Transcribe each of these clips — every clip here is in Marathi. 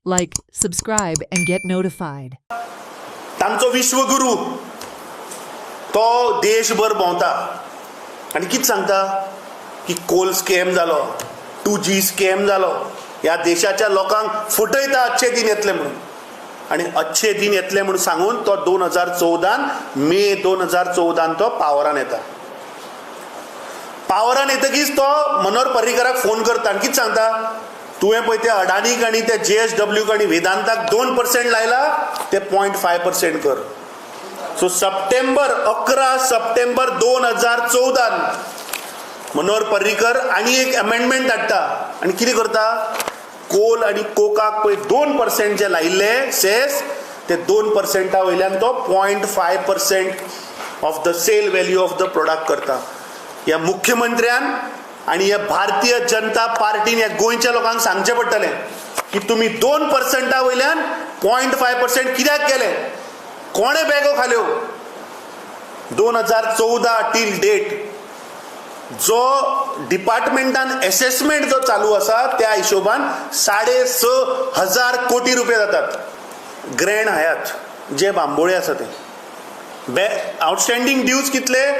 Like, subscribe, and get notified. तांचो विश्वगुरू तो देशभर भोंवता आनी कितें सांगता की कोल स्कॅम जालो, 2G स्कॅम जालो, ह्या देशाच्या लोकांक फटयता अच्छे दिन येतले म्हणून. आनी अच्छे दिन येतले म्हणून सांगून तो 2014 मे 2014 तो पावरान येता. पावरान येतकीच तो मनोहर पर्रीकराक फोन करता आनी कितें सांगता, तुवें पळय ते अडानीक आनी ते JSW आनी वेदांताक 2% लायला, ते 0.5% कर. सो 11 सप्टेंबर 2014 मनोहर पर्रीकर आनी एक अमेंडमेंट हाडटा आनी कितें करता, कोल आनी कोकाक पळय 2% जे लायिल्ले सेस, ते 2% वयल्यान तो 0.5% of the sale value of the product करता. ह्या मुख्यमंत्र्यान आनी ह्या भारतीय जनता पार्टीन ह्या गोंयच्या लोकांक सांगचें पडटलें की तुमी 2% वयल्यान 0.5% कित्याक केले, कोणे बॅगो खाल्यो. 2014 टील डेट जो डिपार्टमेंटान असेसमेंट जो चालू आसा त्या हिशोबान 6,500 कोटी रुपये जातात. ग्रँड हयात जे बांबोळे आसा ते आउटस्टँडिंग ड्यूज कितले,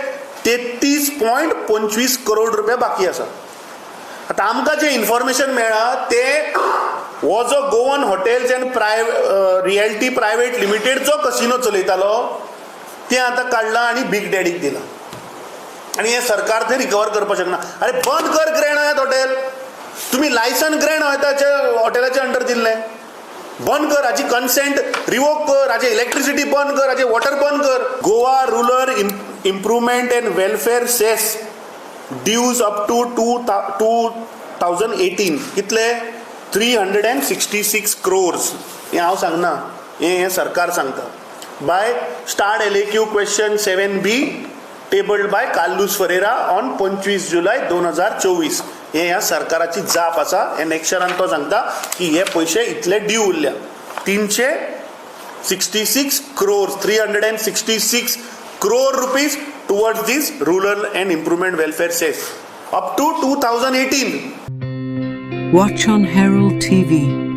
33.25 करोड रुपये बाकी आसा. आतां आमकां जे इन्फॉर्मेशन मेळ्ळा ते हो जो Goan hotels and realty private limited जो कसिनो चलयतालो ते आतां काडला आनी बिग डॅडीक दिला. आनी हे सरकार ते रिकवर करपाक शकना. अरे बंद कर ग्रँड हयात हॉटेल, तुम्ही लायसन ग्रँड हॉटेलाच्या अंडर दिल्ले, बंद कर, हाची कन्सेंट रिवोक कर, हाचे इलेक्ट्रिसिटी बंद कर, हाचे वॉटर बंद कर. Goa rural improvement and welfare cess dues up to 2018 कितले 366 crores. हे हांव सांगना, हे सरकार सांगता. By starred LAQ question 7B tabled by Carlos Ferreira on 25 जुलै 2024. हे ह्या सरकाराची जाप आसा. हे नेक्स्टरान तो सांगता की हे पयशे इतले ड्यू उरल्या 366 crores 366 crore rupees towards this rural and improvement welfare cess up to 2018. Watch on Herald TV.